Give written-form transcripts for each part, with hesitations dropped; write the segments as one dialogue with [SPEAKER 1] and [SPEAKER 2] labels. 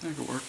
[SPEAKER 1] That could work.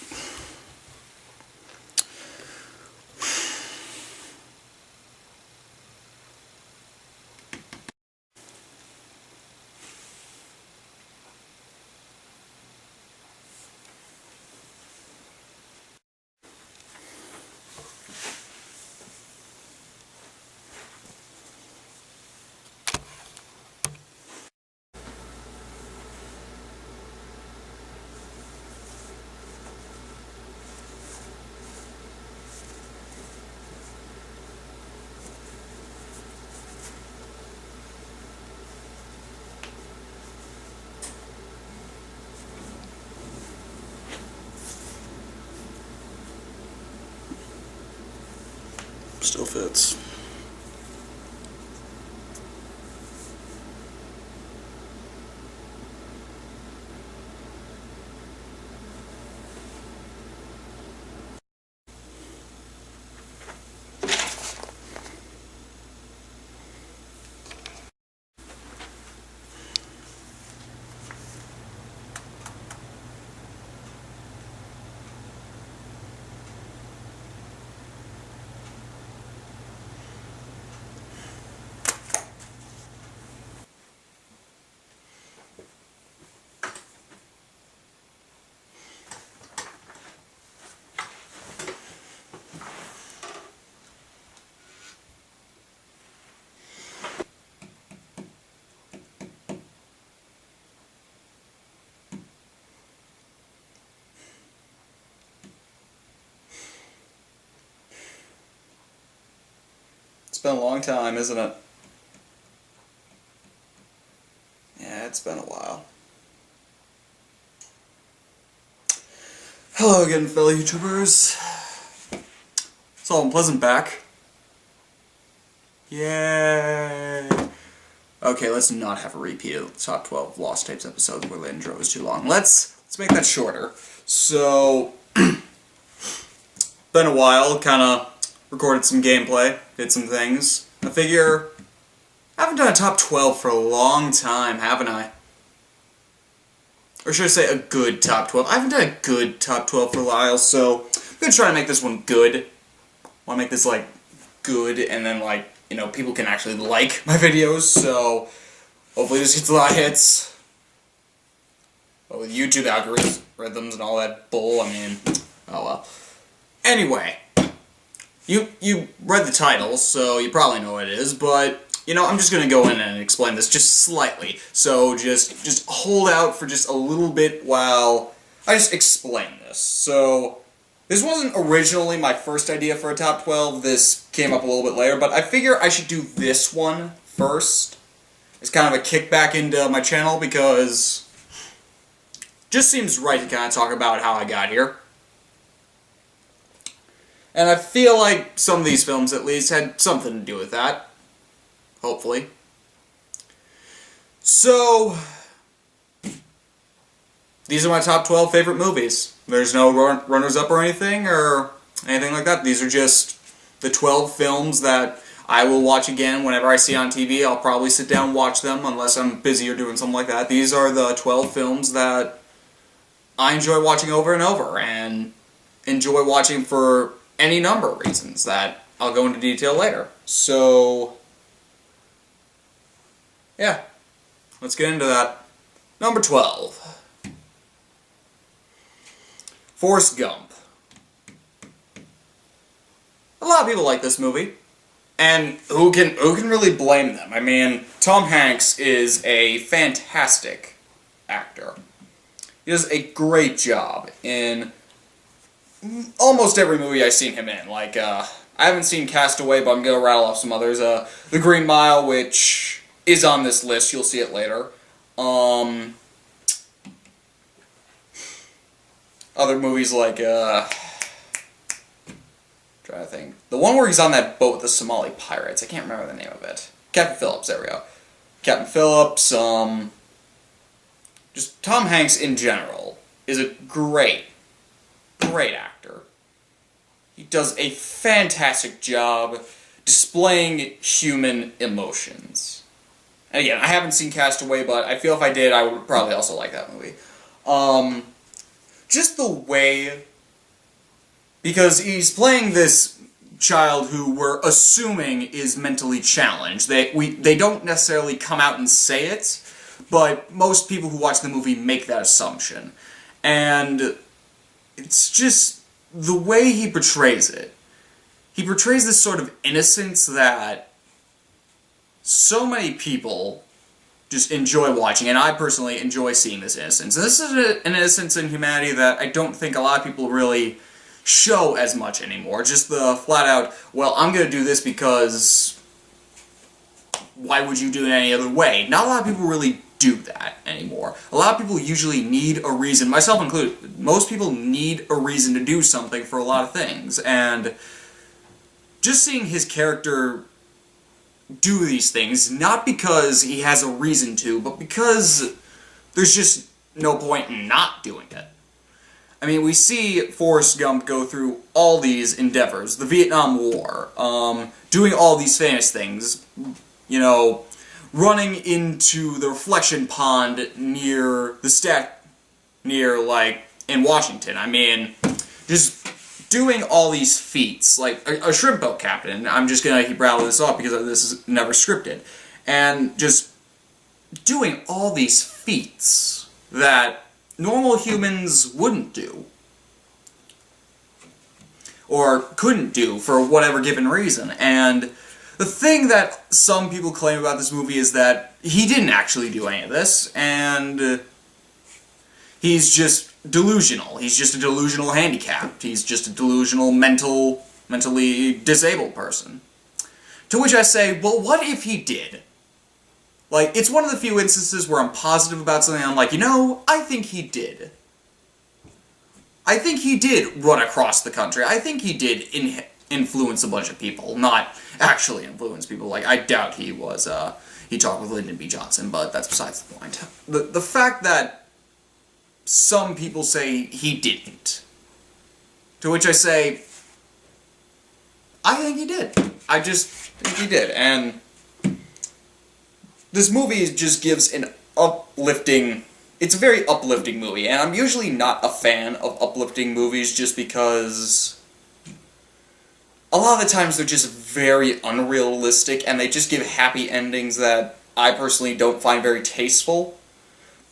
[SPEAKER 1] Still fits. It's been a long time, isn't it? Yeah, it's been a while. Hello again, fellow YouTubers. It's all unpleasant back. Yay! Okay, let's not have a repeat of the top 12 Lost Tapes episodes where the intro was too long. Let's make that shorter. So, been a while, kinda recorded some gameplay, did some things. I figure, I haven't done a top 12 for a long time, haven't I? Or should I say a good top 12? I haven't done a good top 12 for a while, so I'm gonna try to make this one good. I wanna make this, like, good, and then, like, you know, people can actually like my videos, so hopefully this gets a lot of hits. But with YouTube algorithms and all that bull, I mean, oh well. Anyway, you read the title, so you probably know what it is, but, you know, I'm just gonna go in and explain this just slightly. So just hold out for just a little bit while I just explain this. So, this wasn't originally my first idea for a top 12, this came up a little bit later, but I figure I should do this one first. It's kind of a kickback into my channel because it just seems right to kind of talk about how I got here. And I feel like some of these films, at least, had something to do with that. Hopefully. So, these are my top 12 favorite movies. There's no runners-up or anything like that. These are just the 12 films that I will watch again whenever I see on TV. I'll probably sit down and watch them unless I'm busy or doing something like that. These are the 12 films that I enjoy watching over and over, and enjoy watching for any number of reasons that I'll go into detail later. So, yeah, let's get into that. Number 12. Forrest Gump. A lot of people like this movie, and who can really blame them? I mean, Tom Hanks is a fantastic actor. He does a great job in almost every movie I've seen him in. Like, I haven't seen Castaway, but I'm gonna rattle off some others. The Green Mile, which is on this list, you'll see it later. Other movies like, trying to think. The one where he's on that boat with the Somali pirates, I can't remember the name of it. Captain Phillips, there we go. Captain Phillips, just Tom Hanks in general is a great actor. He does a fantastic job displaying human emotions. And again, I haven't seen Castaway, but I feel if I did, I would probably also like that movie. just the way, because he's playing this child who we're assuming is mentally challenged. They don't necessarily come out and say it, but most people who watch the movie make that assumption. And it's just the way he portrays it. He portrays this sort of innocence that so many people just enjoy watching, and I personally enjoy seeing this innocence. And this is an innocence in humanity that I don't think a lot of people really show as much anymore. Just the flat-out, well, I'm gonna do this because why would you do it any other way? Not a lot of people really do that anymore. A lot of people usually need a reason, myself included. Most people need a reason to do something for a lot of things, and just seeing his character do these things, not because he has a reason to, but because there's just no point in not doing it. I mean, we see Forrest Gump go through all these endeavors, the Vietnam War, doing all these famous things, you know, running into the reflection pond near in Washington. I mean, just doing all these feats, like a shrimp boat captain. I'm just gonna keep rattling this off because this is never scripted. And just doing all these feats that normal humans wouldn't do. Or couldn't do for whatever given reason. And the thing that some people claim about this movie is that he didn't actually do any of this, and he's just delusional. He's just a delusional handicapped. He's just a delusional mentally disabled person. To which I say, well, what if he did? Like, it's one of the few instances where I'm positive about something, and I'm like, you know, I think he did. I think he did run across the country. I think he did influence a bunch of people, not actually influence people. Like, I doubt he was, he talked with Lyndon B. Johnson, but that's besides the point. The fact that some people say he didn't. To which I say, I think he did. I just think he did. And this movie just gives an uplifting... It's a very uplifting movie, and I'm usually not a fan of uplifting movies just because a lot of the times they're just very unrealistic, and they just give happy endings that I personally don't find very tasteful.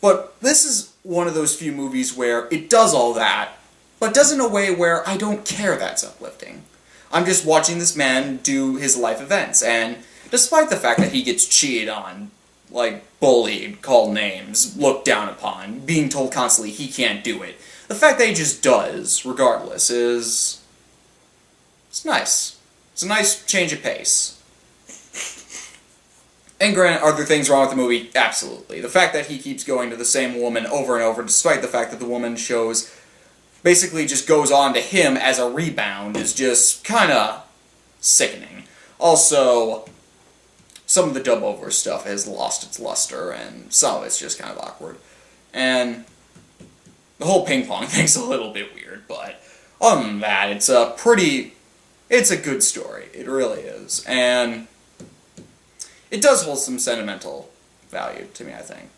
[SPEAKER 1] But this is one of those few movies where it does all that, but does in a way where I don't care that's uplifting. I'm just watching this man do his life events, and despite the fact that he gets cheated on, like, bullied, called names, looked down upon, being told constantly he can't do it, the fact that he just does, regardless, is... it's nice. It's a nice change of pace. And granted, are there things wrong with the movie? Absolutely. The fact that he keeps going to the same woman over and over, despite the fact that the woman basically just goes on to him as a rebound, is just kinda sickening. Also, some of the dub-over stuff has lost its luster, and some of it's just kind of awkward. And the whole ping-pong thing's a little bit weird, but other than that, it's a good story. It really is. And it does hold some sentimental value to me, I think.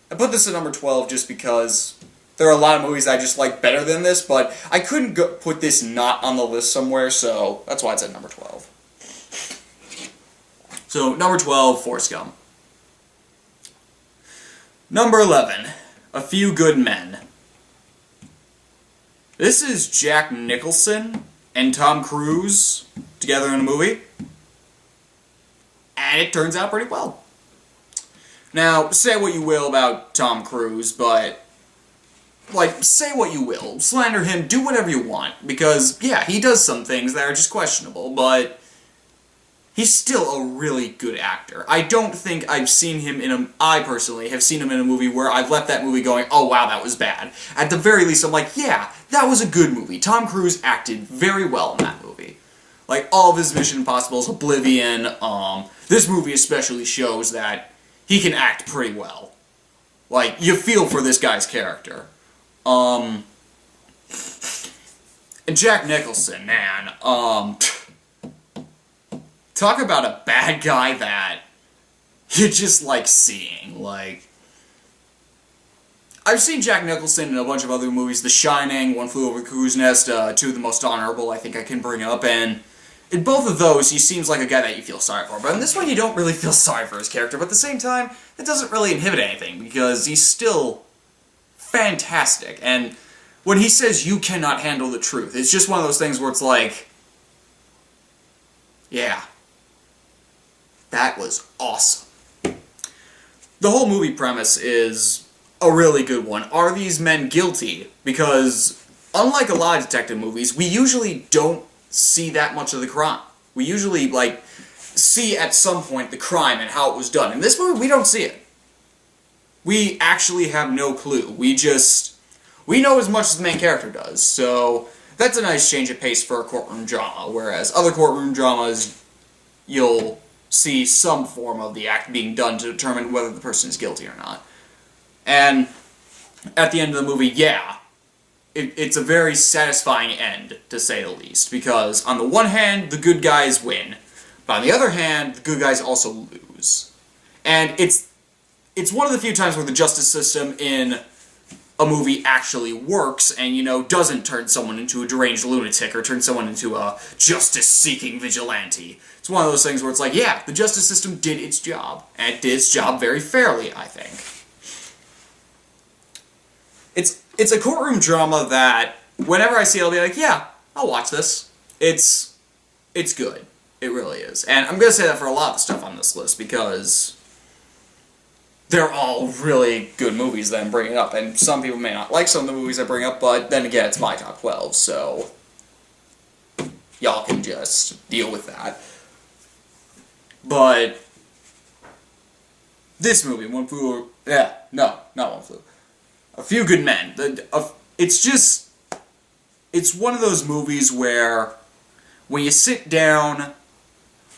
[SPEAKER 1] I put this at number 12 just because there are a lot of movies I just like better than this, but I couldn't put this not on the list somewhere, so that's why it's at number 12. So, number 12, Forrest Gump. Number 11, A Few Good Men. This is Jack Nicholson and Tom Cruise together in a movie. And it turns out pretty well. Now, say what you will about Tom Cruise, but, like, say what you will. Slander him, do whatever you want. Because, yeah, he does some things that are just questionable, but he's still a really good actor. I don't think I've seen him I personally have seen him in a movie where I've left that movie going, oh wow, that was bad. At the very least, I'm like, yeah, that was a good movie. Tom Cruise acted very well in that movie. Like, all of his Mission Impossibles, Oblivion, this movie especially shows that he can act pretty well. Like, you feel for this guy's character. And Jack Nicholson, man, talk about a bad guy that you just like seeing. Like, I've seen Jack Nicholson in a bunch of other movies, The Shining, One Flew Over the Cuckoo's Nest, two of the most honorable I think I can bring up, and in both of those, he seems like a guy that you feel sorry for. But in this one, you don't really feel sorry for his character, but at the same time, that doesn't really inhibit anything, because he's still fantastic, and when he says you cannot handle the truth, it's just one of those things where it's like, yeah, that was awesome. The whole movie premise is a really good one. Are these men guilty? Because, unlike a lot of detective movies, we usually don't see that much of the crime. We usually, like, see at some point the crime and how it was done. In this movie, we don't see it. We actually have no clue. We know as much as the main character does, so that's a nice change of pace for a courtroom drama, whereas other courtroom dramas, you'll see some form of the act being done to determine whether the person is guilty or not. And at the end of the movie, yeah, it's a very satisfying end, to say the least, because on the one hand, the good guys win, but on the other hand, the good guys also lose. And it's one of the few times where the justice system in a movie actually works and, you know, doesn't turn someone into a deranged lunatic or turn someone into a justice-seeking vigilante. It's one of those things where it's like, yeah, the justice system did its job, and it did its job very fairly, I think. It's a courtroom drama that, whenever I see it, I'll be like, yeah, I'll watch this. It's good. It really is. And I'm going to say that for a lot of the stuff on this list, because they're all really good movies that I'm bringing up, and some people may not like some of the movies I bring up, but then again, it's my top 12, so y'all can just deal with that. But this movie, One Flew... Yeah, no, not One Flew. A Few Good Men. It's one of those movies where when you sit down,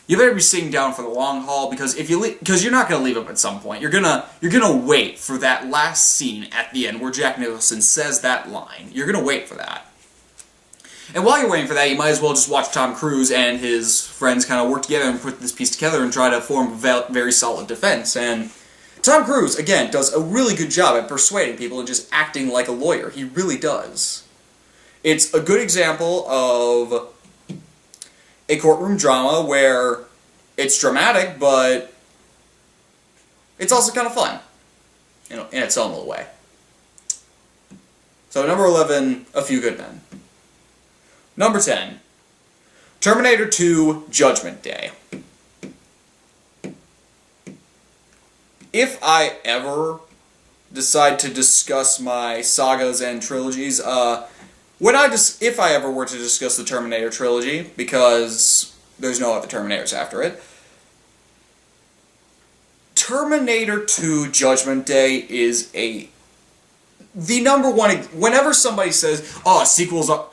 [SPEAKER 1] you better be sitting down for the long haul, because you're not going to leave them at some point. You're gonna wait for that last scene at the end where Jack Nicholson says that line. You're gonna wait for that. And while you're waiting for that, you might as well just watch Tom Cruise and his friends kind of work together and put this piece together and try to form a very solid defense. And Tom Cruise, again, does a really good job at persuading people and just acting like a lawyer. He really does. It's a good example of a courtroom drama where it's dramatic, but it's also kind of fun, you know, in its own little way. So number 11, A Few Good Men. Number 10, Terminator 2, Judgment Day. If I ever decide to discuss my sagas and trilogies, if I ever were to discuss the Terminator trilogy, because there's no other Terminators after it, Terminator 2 Judgment Day is the number one. Whenever somebody says, "Oh, sequels are,"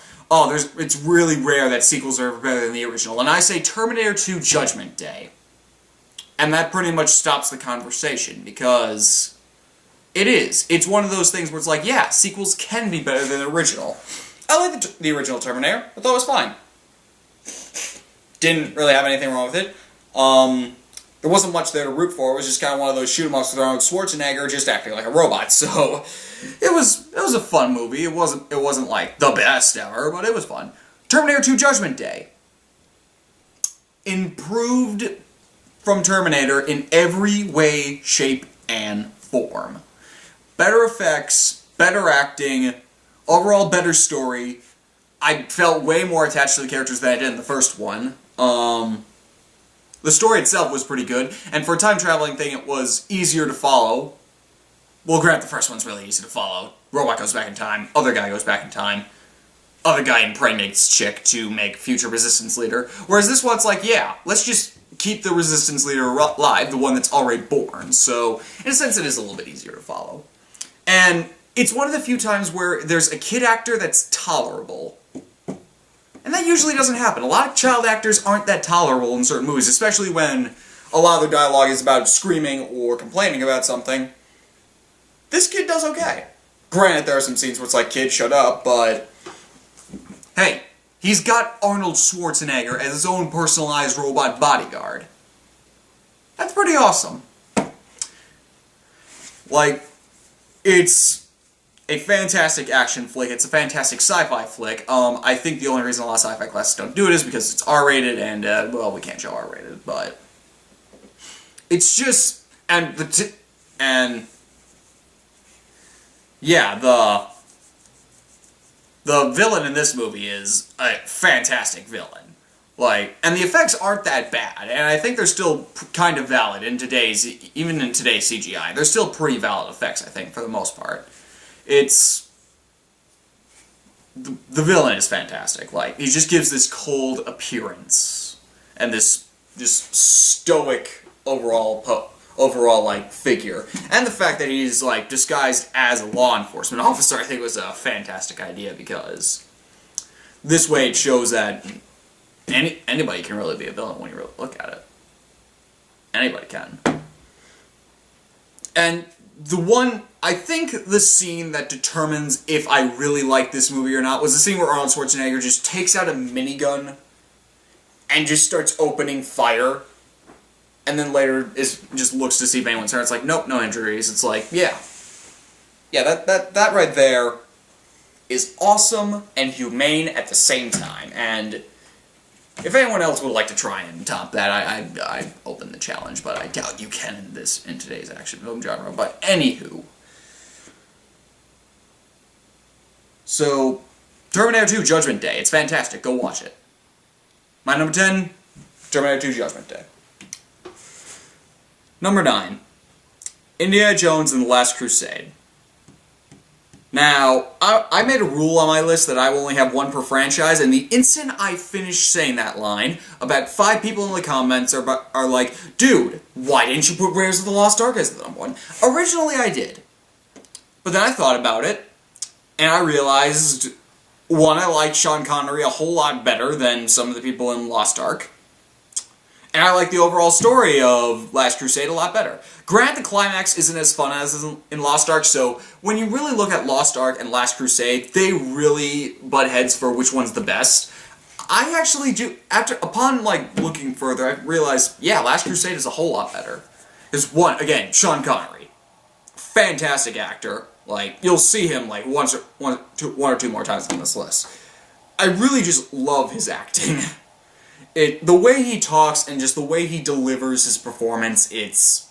[SPEAKER 1] it's really rare that sequels are better than the original, and I say Terminator 2 Judgment Day, and that pretty much stops the conversation, because it is. It's one of those things where it's like, yeah, sequels can be better than the original. I like the original Terminator. I thought it was fine. Didn't really have anything wrong with it. There wasn't much there to root for. It was just kind of one of those shoot-em-ups with Arnold Schwarzenegger just acting like a robot. So it was a fun movie. It wasn't like the best ever, but it was fun. Terminator 2 Judgment Day. Improved from Terminator in every way, shape, and form. Better effects, better acting, overall better story. I felt way more attached to the characters than I did in the first one. The story itself was pretty good, and for a time-traveling thing, it was easier to follow. Well, grant the first one's really easy to follow. Robot goes back in time, other guy goes back in time, other guy impregnates chick to make future resistance leader. Whereas this one's like, yeah, let's just keep the resistance leader alive, the one that's already born. So, in a sense, it is a little bit easier to follow. And it's one of the few times where there's a kid actor that's tolerable. And that usually doesn't happen. A lot of child actors aren't that tolerable in certain movies, especially when a lot of their dialogue is about screaming or complaining about something. This kid does okay. Granted, there are some scenes where it's like, kid, shut up, but hey, he's got Arnold Schwarzenegger as his own personalized robot bodyguard. That's pretty awesome. Like, it's a fantastic action flick. It's a fantastic sci-fi flick. I think the only reason a lot of sci-fi classes don't do it is because it's R-rated, and, well, we can't show R-rated, but... It's just... Yeah, the villain in this movie is a fantastic villain. Like, and the effects aren't that bad, and I think they're still kind of valid in today's, even in today's CGI. They're still pretty valid effects, I think, for the most part. It's... The villain is fantastic. Like, he just gives this cold appearance, and this just stoic overall, like, figure. And the fact that he's, like, disguised as a law enforcement officer, I think was a fantastic idea, because this way it shows that anybody can really be a villain when you really look at it. Anybody can. And I think the scene that determines if I really like this movie or not was the scene where Arnold Schwarzenegger just takes out a minigun and just starts opening fire. And then later just looks to see if anyone's hurt. It's like, nope, no injuries. It's like, yeah. Yeah, that right there is awesome and humane at the same time. And if anyone else would like to try and top that, I open the challenge, but I doubt you can in today's action film genre. But anywho. So, Terminator 2 Judgment Day. It's fantastic. Go watch it. My number 10, Terminator 2 Judgment Day. Number 9, Indiana Jones and the Last Crusade. Now, I made a rule on my list that I will only have one per franchise, and the instant I finished saying that line, about 5 people in the comments are like, dude, why didn't you put Raiders of the Lost Ark as the number 1? Originally I did. But then I thought about it, and I realized, one, I like Sean Connery a whole lot better than some of the people in Lost Ark. And I like the overall story of Last Crusade a lot better. Granted, the climax isn't as fun as in Lost Ark, so when you really look at Lost Ark and Last Crusade, they really butt heads for which one's the best. I actually do, upon looking further, I realized, yeah, Last Crusade is a whole lot better. There's one, again, Sean Connery. Fantastic actor. Like, you'll see him one or two more times on this list. I really just love his acting. The way he talks and just the way he delivers his performance, it's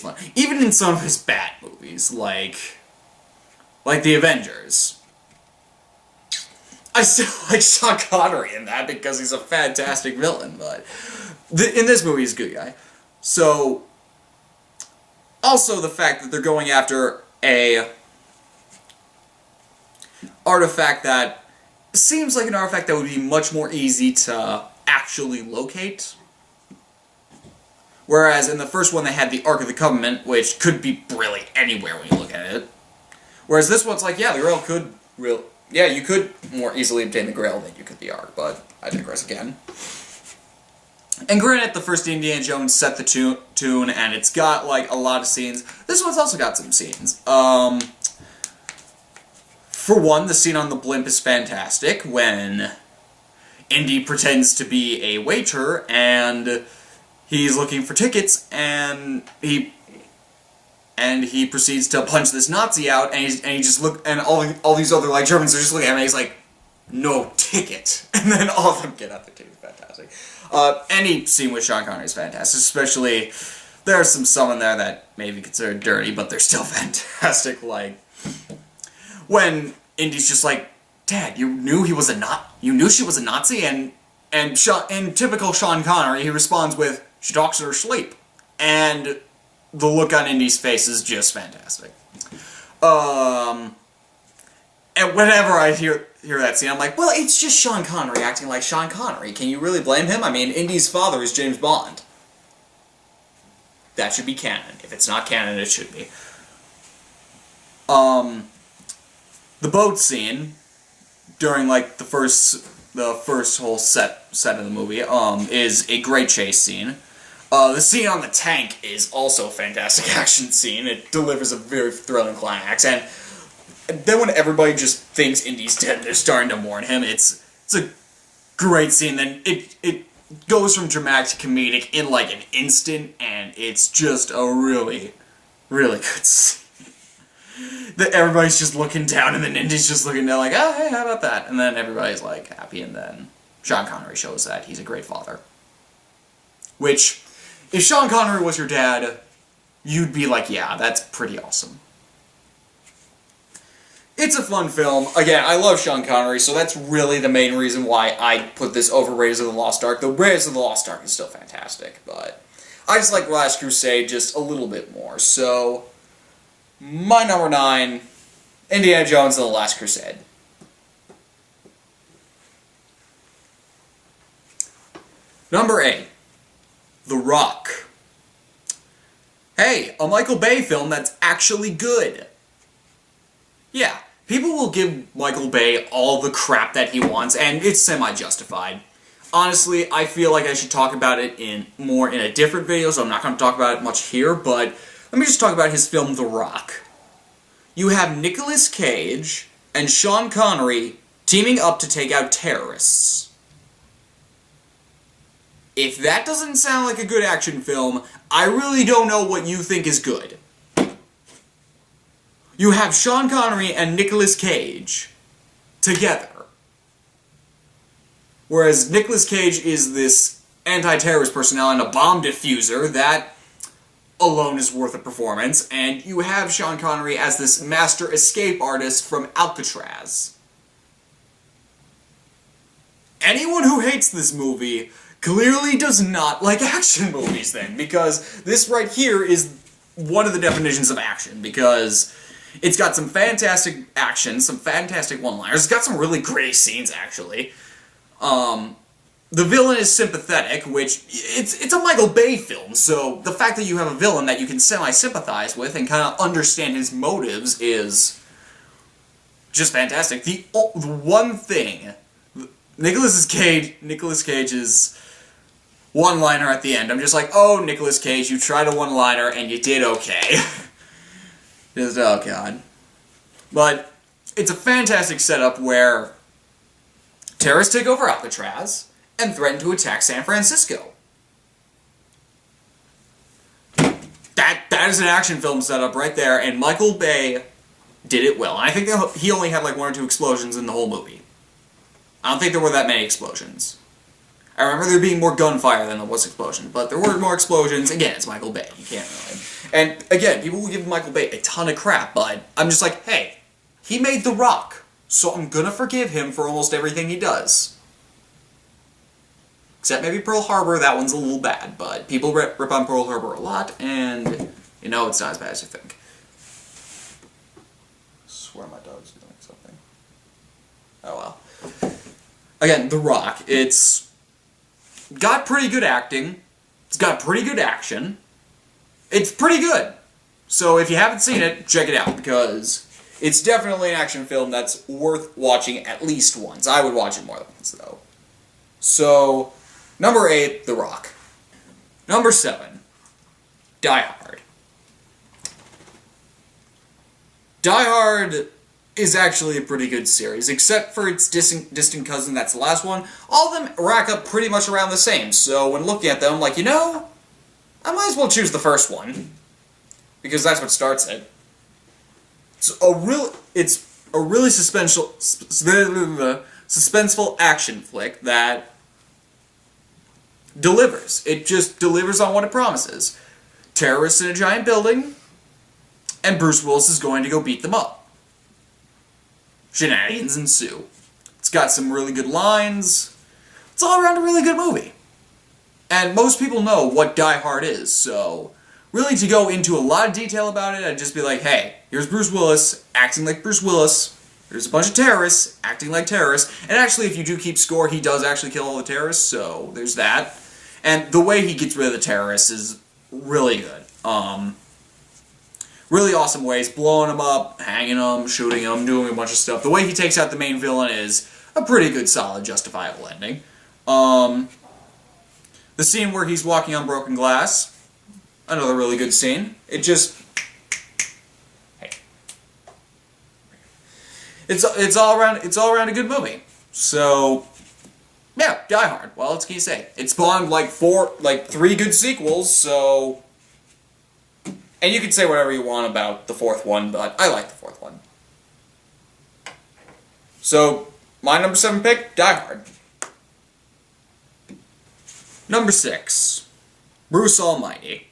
[SPEAKER 1] fun. Even in some of his bad movies, like The Avengers. I still like Sean Connery in that because he's a fantastic villain, but in this movie he's a good guy. So, also the fact that they're going after a artifact that seems like an artifact that would be much more easy to actually locate. Whereas in the first one they had the Ark of the Covenant, which could be really anywhere when you look at it. Whereas this one's like, yeah, the Grail could you could more easily obtain the Grail than you could the Ark, but I digress again. And granted, the first Indiana Jones set the tune, and it's got a lot of scenes. This one's also got some scenes. For one, the scene on the blimp is fantastic when Indy pretends to be a waiter and he's looking for tickets and he proceeds to punch this Nazi out and all these other Germans are just looking at him and he's like, no ticket. And then all of them get out their tickets. Fantastic. Any scene with Sean Connery is fantastic, especially there are some in there that may be considered dirty, but they're still fantastic. When Indy's just like, Dad, you knew she was a Nazi? And in typical Sean Connery, he responds with, she talks in her sleep. And the look on Indy's face is just fantastic. And whenever I hear that scene, I'm like, well, it's just Sean Connery acting like Sean Connery. Can you really blame him? I mean, Indy's father is James Bond. That should be canon. If it's not canon, it should be. The boat scene during the first whole set of the movie is a great chase scene. The scene on the tank is also a fantastic action scene. It delivers a very thrilling climax, and then when everybody just thinks Indy's dead, they're starting to mourn him. It's a great scene. Then it goes from dramatic to comedic in an instant, and it's just a really, really good scene. that everybody's just looking down, and the ninja's just looking down like, oh, hey, how about that? And then everybody's, like, happy, and then Sean Connery shows that he's a great father. Which, if Sean Connery was your dad, you'd be like, yeah, that's pretty awesome. It's a fun film. Again, I love Sean Connery, so that's really the main reason why I put this over Raiders of the Lost Ark. The Raiders of the Lost Ark is still fantastic, but I just like Last Crusade just a little bit more. So, my number 9, Indiana Jones and the Last Crusade. Number 8, The Rock. Hey, a Michael Bay film that's actually good. Yeah, people will give Michael Bay all the crap that he wants, and it's semi-justified. Honestly, I feel like I should talk about it more in a different video, so I'm not going to talk about it much here, but let me just talk about his film, The Rock. You have Nicolas Cage and Sean Connery teaming up to take out terrorists. If that doesn't sound like a good action film, I really don't know what you think is good. You have Sean Connery and Nicolas Cage together. Whereas Nicolas Cage is this anti-terrorist personnel and a bomb diffuser, that alone is worth a performance. And you have Sean Connery as this master escape artist from Alcatraz. Anyone who hates this movie clearly does not like action movies then, because this right here is one of the definitions of action, because it's got some fantastic action, some fantastic one-liners. It's got some really great scenes, actually. The villain is sympathetic, which, it's a Michael Bay film, so the fact that you have a villain that you can semi-sympathize with and kind of understand his motives is just fantastic. The one thing, Nicolas Cage's one-liner at the end, I'm just like, oh, Nicolas Cage, you tried a one-liner and you did okay. Just, oh god. But it's a fantastic setup where terrorists take over Alcatraz and threaten to attack San Francisco. That is an action film setup right there, and Michael Bay did it well. And I think that he only had like 1 or 2 explosions in the whole movie. I don't think there were that many explosions. I remember there being more gunfire than there was explosions, but there were more explosions. Again, it's Michael Bay. You can't really. And again, people will give Michael Bay a ton of crap, but I'm just like, hey, he made The Rock, so I'm gonna forgive him for almost everything he does. Except maybe Pearl Harbor, that one's a little bad, but people rip on Pearl Harbor a lot, and you know it's not as bad as you think. I swear my dog's doing something. Oh well. Again, The Rock, it's got pretty good acting, it's got pretty good action, it's pretty good. So if you haven't seen it, check it out, because it's definitely an action film that's worth watching at least once. I would watch it more than once, though. So, number 8, The Rock. Number 7, Die Hard. Die Hard is actually a pretty good series, except for its distant cousin, that's the last one. All of them rack up pretty much around the same, so when looking at them, I'm like, you know, I might as well choose the first one, because that's what starts it. It's a really suspenseful action flick that delivers. It just delivers on what it promises. Terrorists in a giant building, and Bruce Willis is going to go beat them up. Shenanigans ensue. It's got some really good lines. It's all around a really good movie. And most people know what Die Hard is, so really to go into a lot of detail about it, I'd just be like, hey, here's Bruce Willis acting like Bruce Willis. There's a bunch of terrorists acting like terrorists. And actually, if you do keep score, he does actually kill all the terrorists, so there's that. And the way he gets rid of the terrorists is really good. Really awesome ways, blowing them up, hanging them, shooting them, doing a bunch of stuff. The way he takes out the main villain is a pretty good, solid, justifiable ending. The scene where he's walking on broken glass, another really good scene. It just... Hey. It's all around a good movie. So, yeah, Die Hard. Well, what can you say? It spawned like 3 good sequels, so... And you can say whatever you want about the fourth one, but I like the fourth one. So, my number 7 pick, Die Hard. Number 6, Bruce Almighty.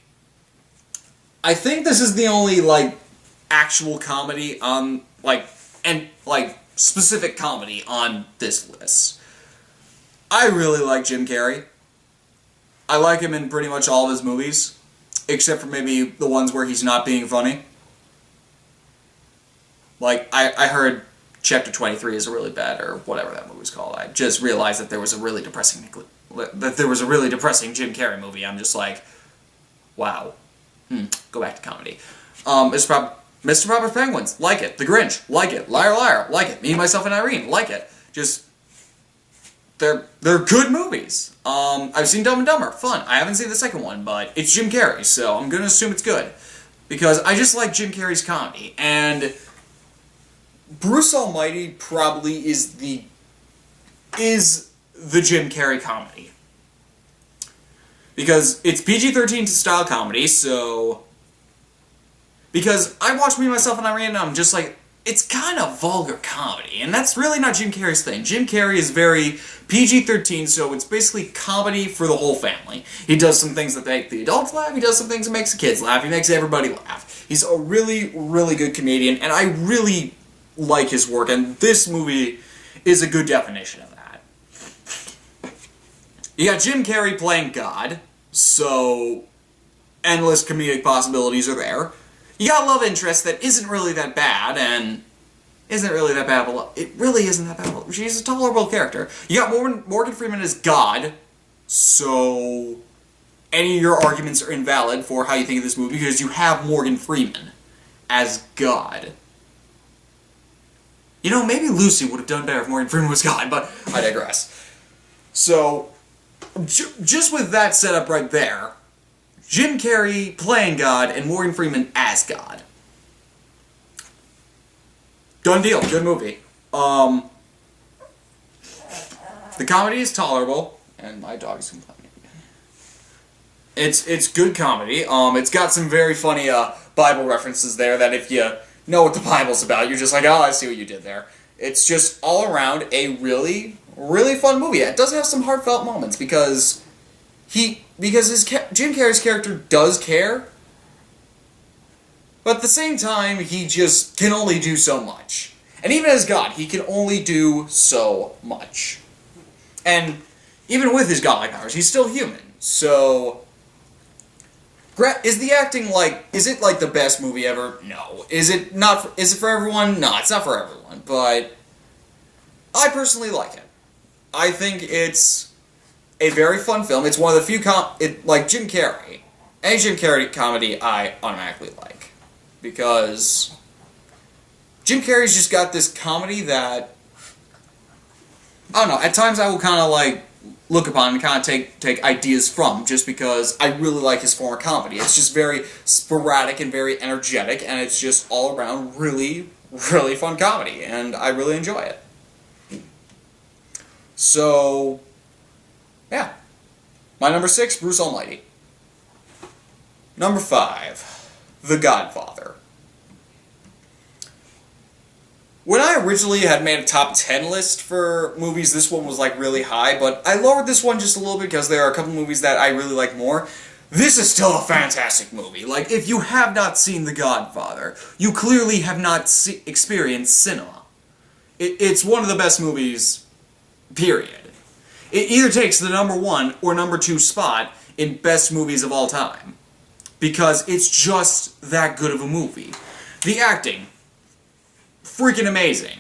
[SPEAKER 1] I think this is the only, like, actual comedy on, specific comedy on this list. I really like Jim Carrey. I like him in pretty much all of his movies, except for maybe the ones where he's not being funny. Like, I heard Chapter 23 is a really bad, or whatever that movie's called. I just realized that there was a really depressing Jim Carrey movie. I'm just like, wow. Go back to comedy. Mr. Popper's Penguins, like it. The Grinch, like it. Liar Liar, like it. Me, Myself, and Irene, like it. Just, they're good movies. I've seen Dumb and Dumber, fun. I haven't seen the second one, but it's Jim Carrey, so I'm gonna assume it's good. Because I just like Jim Carrey's comedy, and Bruce Almighty probably is the Jim Carrey comedy. Because it's PG-13 style comedy, so... Because I watched Me, Myself, and Irene, and I'm just like, it's kind of vulgar comedy, and that's really not Jim Carrey's thing. Jim Carrey is very PG-13, so it's basically comedy for the whole family. He does some things that make the adults laugh, he does some things that makes the kids laugh, he makes everybody laugh. He's a really, really good comedian, and I really like his work, and this movie is a good definition of that. You got Jim Carrey playing God, so endless comedic possibilities are there. You got a love interest that isn't really that bad, and isn't really that bad, but it really isn't that bad. She's a tolerable character. You got Morgan Freeman as God, so any of your arguments are invalid for how you think of this movie, because you have Morgan Freeman as God. You know, maybe Lucy would have done better if Morgan Freeman was God, but I digress. So, just with that setup right there, Jim Carrey playing God and Morgan Freeman as God. Done deal. Good movie. The comedy is tolerable, and my dog is complaining again. It's good comedy. It's got some very funny Bible references there that if you know what the Bible's about, you're just like, oh, I see what you did there. It's just all around a really, really fun movie. It does have some heartfelt moments because Jim Carrey's character does care, but at the same time, he just can only do so much. And even as God, he can only do so much. And even with his godlike powers, he's still human. So, is the acting is it like the best movie ever? No. Is it for everyone? No, it's not for everyone. But I personally like it. I think it's a very fun film. It's one of the few like Jim Carrey. Any Jim Carrey comedy I automatically like. Because Jim Carrey's just got this comedy that, I don't know, at times I will kind of look upon and kind of take ideas from, just because I really like his form of comedy. It's just very sporadic and very energetic, and it's just all around really, really fun comedy, and I really enjoy it. So, yeah. My number 6, Bruce Almighty. Number 5, The Godfather. When I originally had made a top 10 list for movies, this one was really high, but I lowered this one just a little bit because there are a couple movies that I really like more. This is still a fantastic movie. If you have not seen The Godfather, you clearly have not experienced cinema. It's one of the best movies, period. It either takes the number 1 or number 2 spot in best movies of all time. Because it's just that good of a movie. The acting, freaking amazing.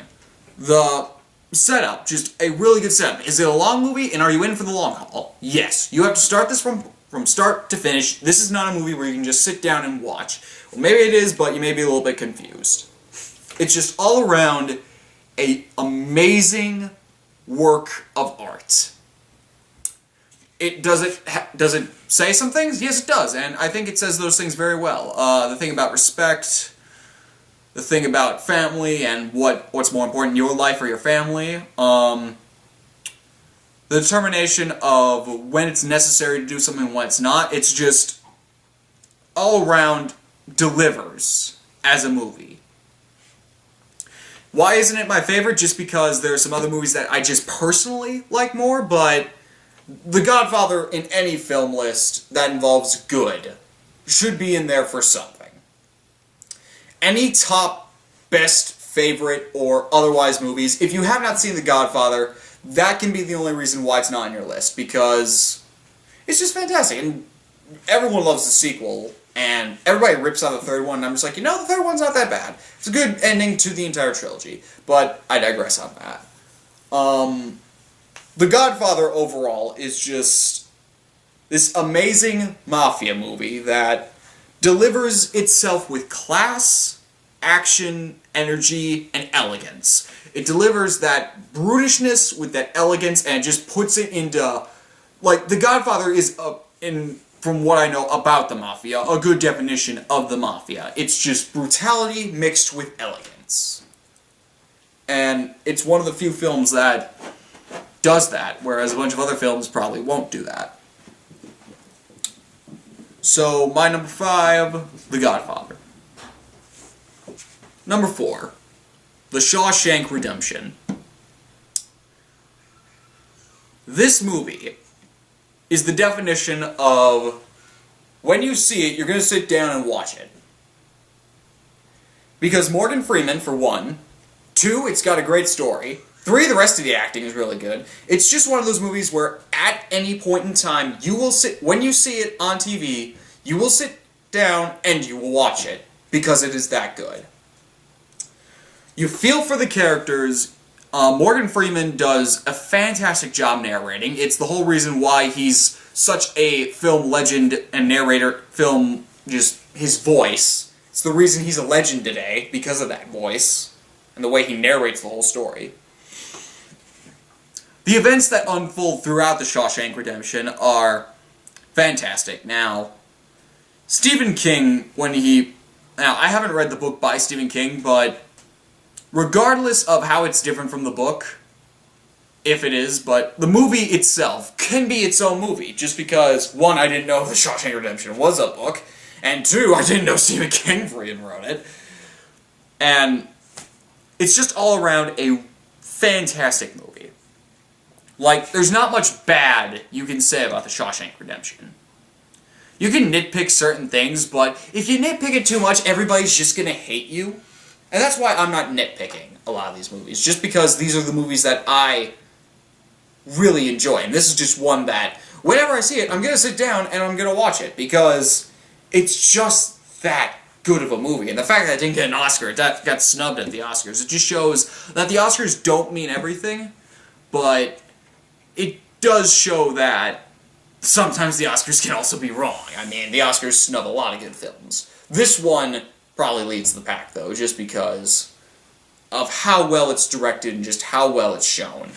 [SPEAKER 1] The setup, just a really good setup. Is it a long movie, and are you in for the long haul? Yes. You have to start this from start to finish. This is not a movie where you can just sit down and watch. Well, maybe it is, but you may be a little bit confused. It's just all around an amazing work of art. Does it say some things? Yes, it does, and I think it says those things very well. The thing about respect, the thing about family, and what's more important in your life or your family. The determination of when it's necessary to do something and when it's not. It's just all around delivers as a movie. Why isn't it my favorite? Just because there are some other movies that I just personally like more, but The Godfather in any film list that involves good should be in there for something. Any top, best, favorite, or otherwise movies, if you have not seen The Godfather, that can be the only reason why it's not on your list, because it's just fantastic, and everyone loves the sequel, and everybody rips out the third one, and I'm just like, the third one's not that bad. It's a good ending to the entire trilogy, but I digress on that. The Godfather overall is just this amazing mafia movie that delivers itself with class, action, energy, and elegance. It delivers that brutishness with that elegance and just puts it into... The Godfather is, from what I know about the Mafia, a good definition of the Mafia. It's just brutality mixed with elegance. And it's one of the few films that does that, whereas a bunch of other films probably won't do that. So, my number 5, The Godfather. Number 4, The Shawshank Redemption. This movie is the definition of, when you see it, you're going to sit down and watch it. Because Morgan Freeman, for one. 2, it's got a great story. 3, the rest of the acting is really good. It's just one of those movies where, at any point in time, you will sit, when you see it on TV, you will sit down and you will watch it. Because it is that good. You feel for the characters. Morgan Freeman does a fantastic job narrating. It's the whole reason why he's such a film legend and narrator, just his voice. It's the reason he's a legend today, because of that voice, and the way he narrates the whole story. The events that unfold throughout The Shawshank Redemption are fantastic. Now, Stephen King, now, I haven't read the book by Stephen King, but regardless of how it's different from the book, if it is, but the movie itself can be its own movie, just because, 1, I didn't know The Shawshank Redemption was a book, and 2, I didn't know Stephen King freaking wrote it. And it's just all around a fantastic movie. There's not much bad you can say about The Shawshank Redemption. You can nitpick certain things, but if you nitpick it too much, everybody's just gonna hate you. And that's why I'm not nitpicking a lot of these movies, just because these are the movies that I really enjoy. And this is just one that, whenever I see it, I'm going to sit down and I'm going to watch it, because it's just that good of a movie. And the fact that it didn't get an Oscar, that got snubbed at the Oscars, it just shows that the Oscars don't mean everything, but it does show that sometimes the Oscars can also be wrong. I mean, the Oscars snub a lot of good films. This one probably leads the pack, though, just because of how well it's directed and just how well it's shown.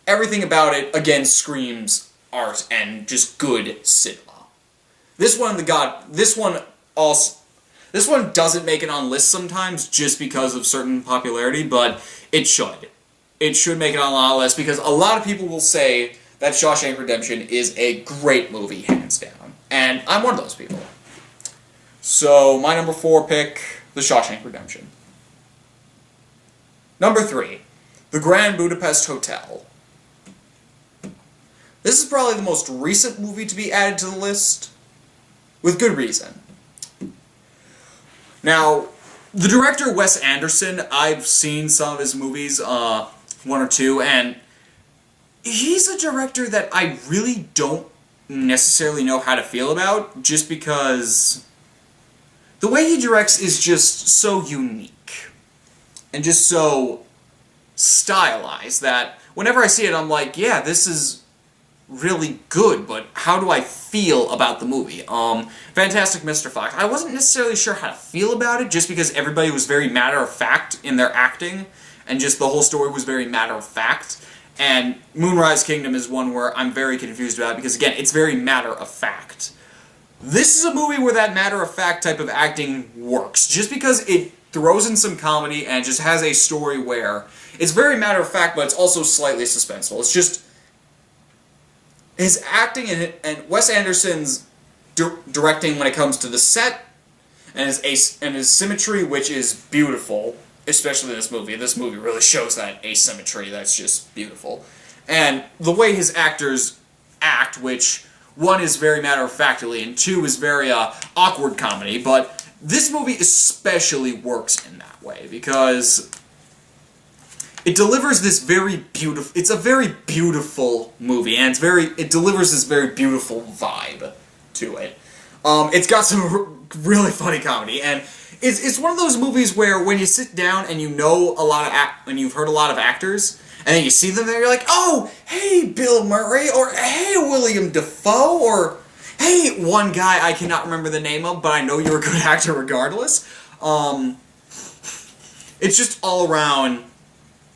[SPEAKER 1] Everything about it, again, screams art and just good cinema. This one doesn't make it on lists sometimes just because of certain popularity, but it should. It should make it on a lot of lists, because a lot of people will say that Shawshank Redemption is a great movie, hands down. And I'm one of those people. So, my number 4 pick, The Shawshank Redemption. Number 3, The Grand Budapest Hotel. This is probably the most recent movie to be added to the list, with good reason. Now, the director Wes Anderson, I've seen some of his movies, 1 or 2, and he's a director that I really don't necessarily know how to feel about, just because the way he directs is just so unique and just so stylized that whenever I see it, I'm like, yeah, this is really good, but how do I feel about the movie? Fantastic Mr. Fox. I wasn't necessarily sure how to feel about it, just because everybody was very matter-of-fact in their acting, and just the whole story was very matter-of-fact. And Moonrise Kingdom is one where I'm very confused about, because again, it's very matter-of-fact. This is a movie where that matter-of-fact type of acting works, just because it throws in some comedy and just has a story where it's very matter-of-fact, but it's also slightly suspenseful. It's just his acting and Wes Anderson's directing when it comes to the set and his symmetry, which is beautiful, especially in this movie. This movie really shows that asymmetry that's just beautiful. And the way his actors act, which one is very matter-of-factly, and two is very awkward comedy, but this movie especially works in that way, because it delivers this very beautiful... It's a very beautiful movie, and it delivers this very beautiful vibe to it. It's got some really funny comedy, and it's one of those movies where when you sit down and you know a lot of and you've heard a lot of actors, and then you see them there, you're like, oh, hey, Bill Murray, or hey, William Dafoe, or hey, one guy I cannot remember the name of, but I know you're a good actor regardless. It's just all around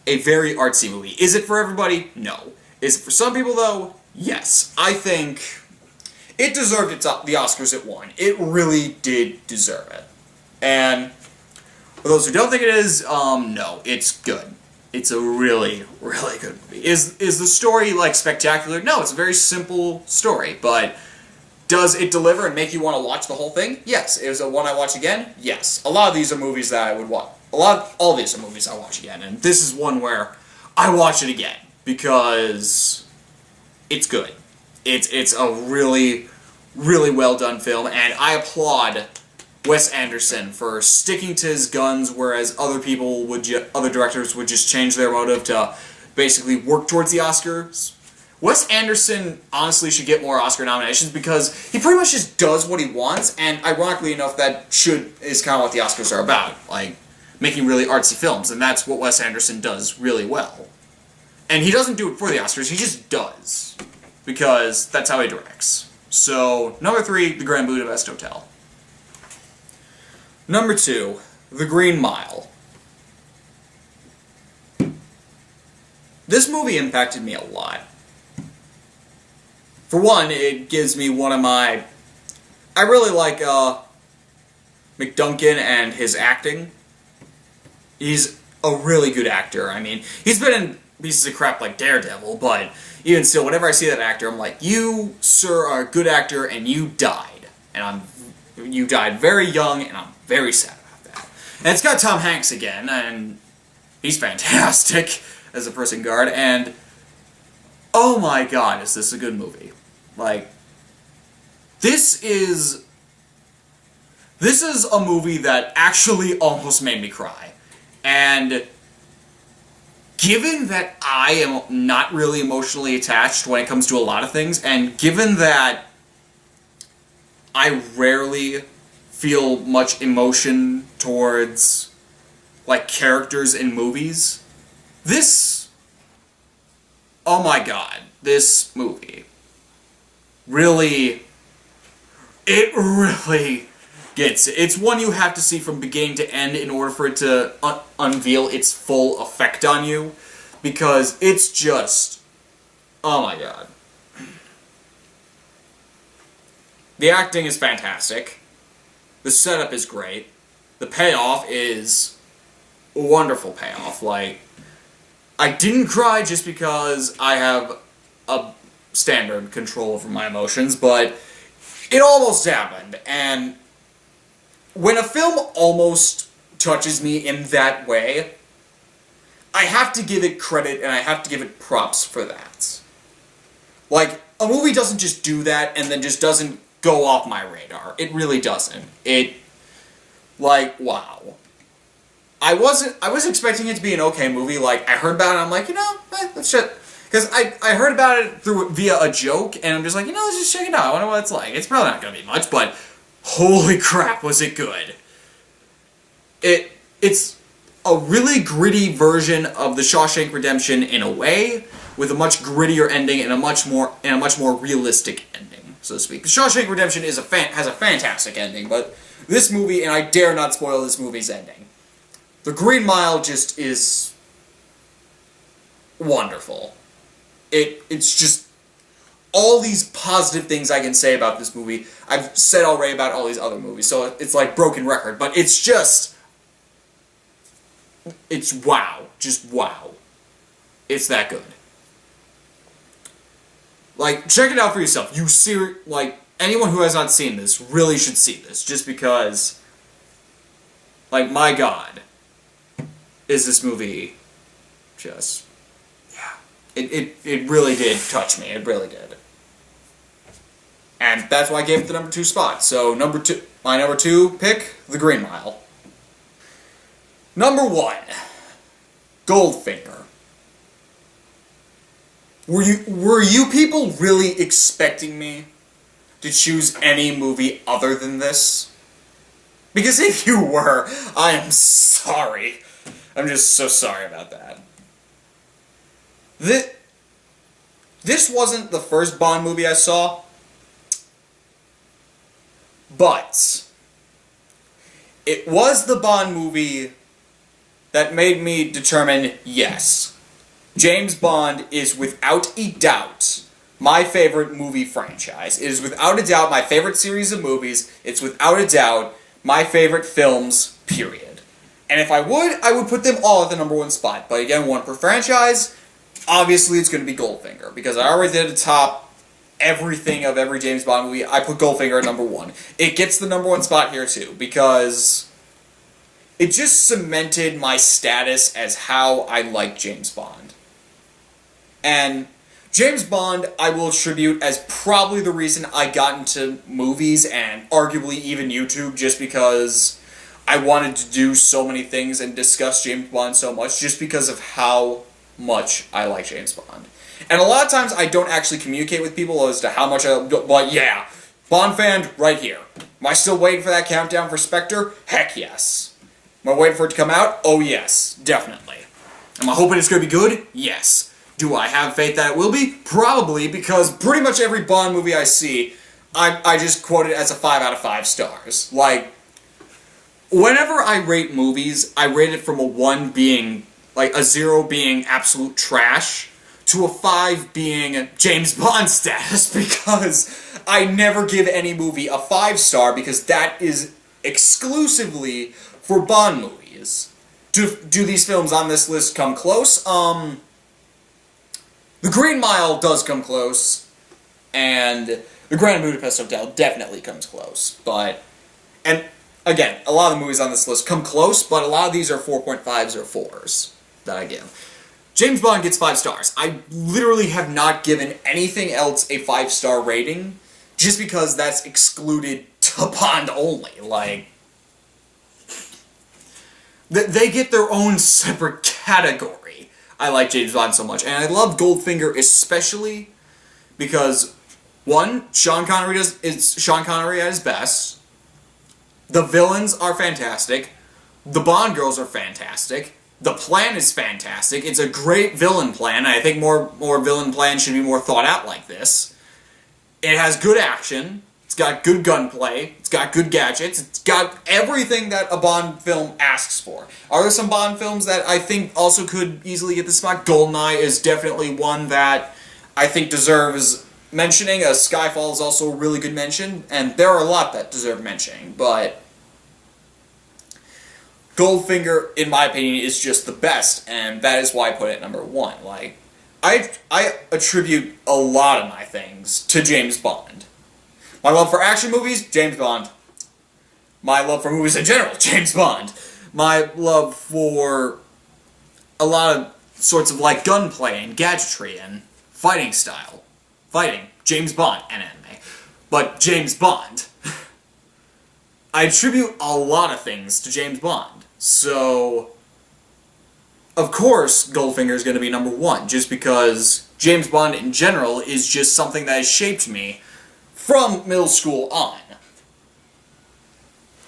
[SPEAKER 1] a very artsy movie. Is it for everybody? No. Is it for some people, though? Yes. I think it deserved the Oscars it won. It really did deserve it. And for those who don't think it is, no, it's good. It's a really, really good movie. Is the story, like, spectacular? No, it's a very simple story, but does it deliver and make you want to watch the whole thing? Yes. Is it one I watch again? Yes. A lot of these are movies that I would watch. All these are movies I watch again, and this is one where I watch it again, because it's good. It's a really, really well done film, and I applaud Wes Anderson for sticking to his guns, whereas other directors would just change their motive to basically work towards the Oscars. Wes Anderson honestly should get more Oscar nominations because he pretty much just does what he wants, and ironically enough, that is kind of what the Oscars are about, like making really artsy films, and that's what Wes Anderson does really well. And he doesn't do it for the Oscars, he just does, because that's how he directs. So, number 3, The Grand Budapest Hotel. Number 2, The Green Mile. This movie impacted me a lot. For one, it gives me one of my... I really like McDuncan and his acting. He's a really good actor. I mean, he's been in pieces of crap like Daredevil, but even still, whenever I see that actor, I'm like, you, sir, are a good actor, and you died. And you died very young, and I'm very sad about that. And it's got Tom Hanks again, and he's fantastic as a prison guard, and oh my god, is this a good movie. Like, this is a movie that actually almost made me cry. And given that I am not really emotionally attached when it comes to a lot of things, and given that I rarely feel much emotion towards, like, characters in movies, oh my god, this movie really gets it. It's one you have to see from beginning to end in order for it to unveil its full effect on you, because it's just, oh my god. The acting is fantastic. The setup is great. The payoff is a wonderful payoff. Like, I didn't cry just because I have a standard control over my emotions, but it almost happened, and when a film almost touches me in that way, I have to give it credit and I have to give it props for that. Like, a movie doesn't just do that and then just doesn't go off my radar. It really doesn't. Wow. I was expecting it to be an okay movie. Like, I heard about it, I'm like, let's just... Because I heard about it via a joke, and I'm just like, let's just check it out. I wonder what it's like. It's probably not going to be much, but holy crap, was it good. It's a really gritty version of the Shawshank Redemption in a way, with a much grittier ending and a much more realistic ending, so to speak. The Shawshank Redemption has a fantastic ending, but this movie, and I dare not spoil this movie's ending, The Green Mile just is wonderful. It's just all these positive things I can say about this movie. I've said already about all these other movies, so it's like broken record, but it's wow. Just wow. It's that good. Like, check it out for yourself. Anyone who has not seen this really should see this, just because Like, my God, is this movie just... yeah. It really did touch me. It really did. And that's why I gave it the number 2 spot. So, my number 2 pick, The Green Mile. Number 1, Goldfinger. Were you people really expecting me to choose any movie other than this? Because if you were, I am sorry. I'm just so sorry about that. This wasn't the first Bond movie I saw, but it was the Bond movie that made me determine, yes, James Bond is without a doubt my favorite movie franchise. It is without a doubt my favorite series of movies. It's without a doubt my favorite films, period. And if I would put them all at the number 1 spot. But again, one per franchise, obviously it's going to be Goldfinger. Because I already did a top everything of every James Bond movie. I put Goldfinger at number 1. It gets the number 1 spot here too, because it just cemented my status as how I like James Bond. And James Bond, I will attribute as probably the reason I got into movies and arguably even YouTube, just because I wanted to do so many things and discuss James Bond so much, just because of how much I like James Bond. And a lot of times I don't actually communicate with people as to how much I... but yeah, Bond fan, right here. Am I still waiting for that countdown for Spectre? Heck yes. Am I waiting for it to come out? Oh yes, definitely. Am I hoping it's going to be good? Yes. Do I have faith that it will be? Probably, because pretty much every Bond movie I see, I just quote it as a 5 out of 5 stars. Like, whenever I rate movies, I rate it from a 1 being, like, a 0 being absolute trash, to a 5 being James Bond status, because I never give any movie a 5-star, because that is exclusively for Bond movies. Do these films on this list come close? The Green Mile does come close, and the Grand Budapest Hotel definitely comes close, but... and, again, a lot of the movies on this list come close, but a lot of these are 4.5s or 4s that I give. James Bond gets 5 stars. I literally have not given anything else a 5-star rating, just because that's excluded to Bond only. Like, they get their own separate category. I like James Bond so much, and I love Goldfinger especially because, 1, Sean Connery is Sean Connery at his best. The villains are fantastic. The Bond girls are fantastic. The plan is fantastic. It's a great villain plan. I think more villain plans should be more thought out like this. It has good action. It's got good gunplay. It's got good gadgets. It's got everything that a Bond film asks for. Are there some Bond films that I think also could easily get this spot? GoldenEye is definitely one that I think deserves mentioning. Skyfall is also a really good mention, and there are a lot that deserve mentioning, but Goldfinger, in my opinion, is just the best, and that is why I put it at number 1. Like, I attribute a lot of my things to James Bond. My love for action movies, James Bond. My love for movies in general, James Bond. My love for a lot of sorts of like gunplay and gadgetry and fighting style. Fighting, James Bond, and anime. But James Bond. I attribute a lot of things to James Bond. So, of course, Goldfinger is going to be number 1, just because James Bond in general is just something that has shaped me from middle school on.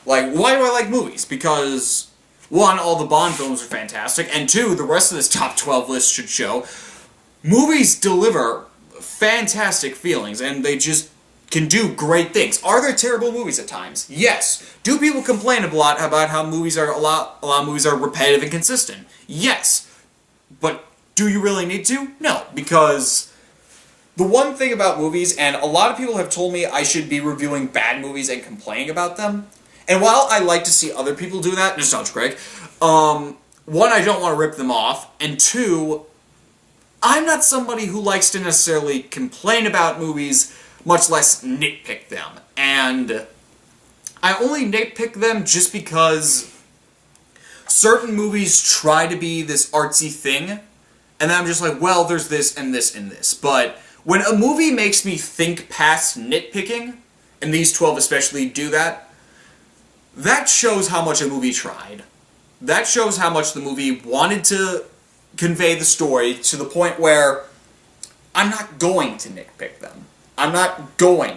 [SPEAKER 1] Like, why do I like movies? Because, 1, all the Bond films are fantastic, and 2, the rest of this top 12 list should show, movies deliver fantastic feelings, and they just can do great things. Are there terrible movies at times? Yes. Do people complain a lot about how movies are a lot of movies are repetitive and consistent? Yes. But do you really need to? No, because the one thing about movies, and a lot of people have told me I should be reviewing bad movies and complaining about them, and while I like to see other people do that, Nostalgia Craig, 1, I don't want to rip them off, and 2, I'm not somebody who likes to necessarily complain about movies, much less nitpick them. And I only nitpick them just because certain movies try to be this artsy thing, and then I'm just like, well, there's this and this and this. But when a movie makes me think past nitpicking, and these 12 especially do that, that shows how much a movie tried. That shows how much the movie wanted to convey the story to the point where I'm not going to nitpick them. I'm not going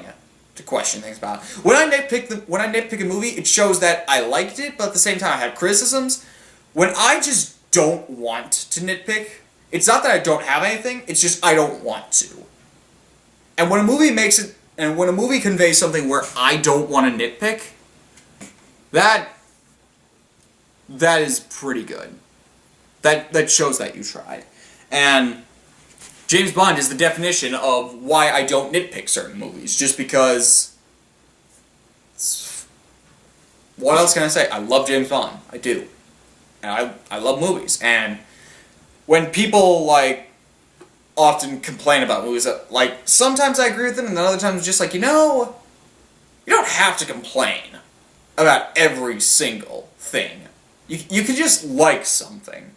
[SPEAKER 1] to question things about it. When I nitpick a movie, it shows that I liked it, but at the same time I had criticisms. When I just don't want to nitpick, it's not that I don't have anything, it's just I don't want to. And when a movie conveys something where I don't want to nitpick, that is pretty good. That shows that you tried. And James Bond is the definition of why I don't nitpick certain movies. Just because... What else can I say? I love James Bond. I do. And I love movies. And when people, often complain about movies, sometimes I agree with them, and then other times it's just like, you don't have to complain about every single thing. You can just like something.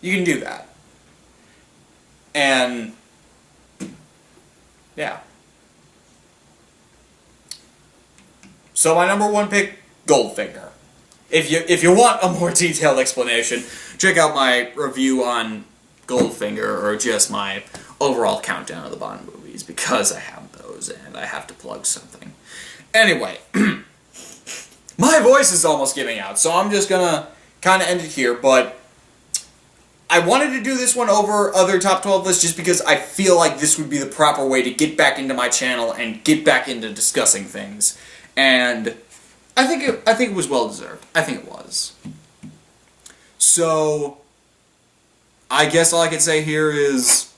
[SPEAKER 1] You can do that. And yeah. So my number one pick, Goldfinger. If you want a more detailed explanation, check out my review on Goldfinger, or just my overall countdown of the Bond movies, because I have those and I have to plug something. Anyway, my voice is almost giving out, so I'm just gonna kind of end it here, but I wanted to do this one over other top 12 lists just because I feel like this would be the proper way to get back into my channel and get back into discussing things. And I think it was well deserved. I think it was. So I guess all I can say here is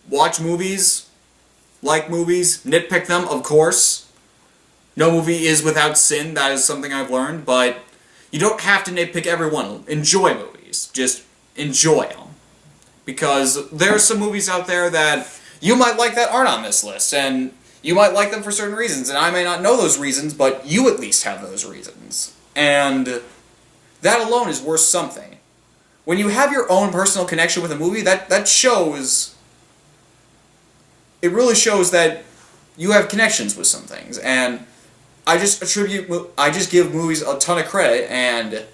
[SPEAKER 1] watch movies, like movies, nitpick them, of course. No movie is without sin, that is something I've learned, but you don't have to nitpick every one. Enjoy movies. Just enjoy them. Because there are some movies out there that you might like that aren't on this list, and you might like them for certain reasons, and I may not know those reasons, but you at least have those reasons. And that alone is worth something. When you have your own personal connection with a movie, that shows... It really shows that you have connections with some things, and I just give movies a ton of credit, and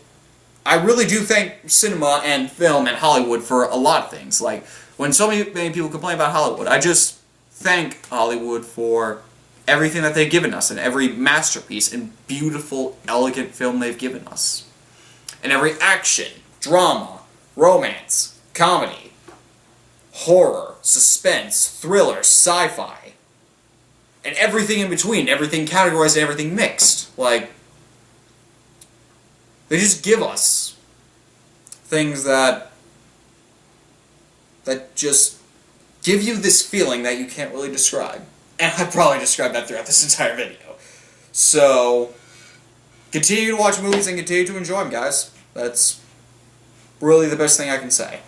[SPEAKER 1] I really do thank cinema and film and Hollywood for a lot of things. Like, when so many people complain about Hollywood, I just thank Hollywood for everything that they've given us, and every masterpiece and beautiful, elegant film they've given us. And every action, drama, romance, comedy, horror, suspense, thriller, sci-fi, and everything in between, everything categorized and everything mixed. Like, they just give us things that just give you this feeling that you can't really describe. And I probably described that throughout this entire video. So, continue to watch movies and continue to enjoy them, guys. That's really the best thing I can say.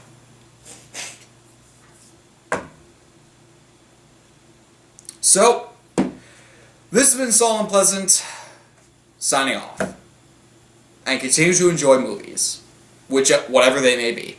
[SPEAKER 1] So, this has been Solomon Pleasant, signing off. And continue to enjoy movies, whatever they may be.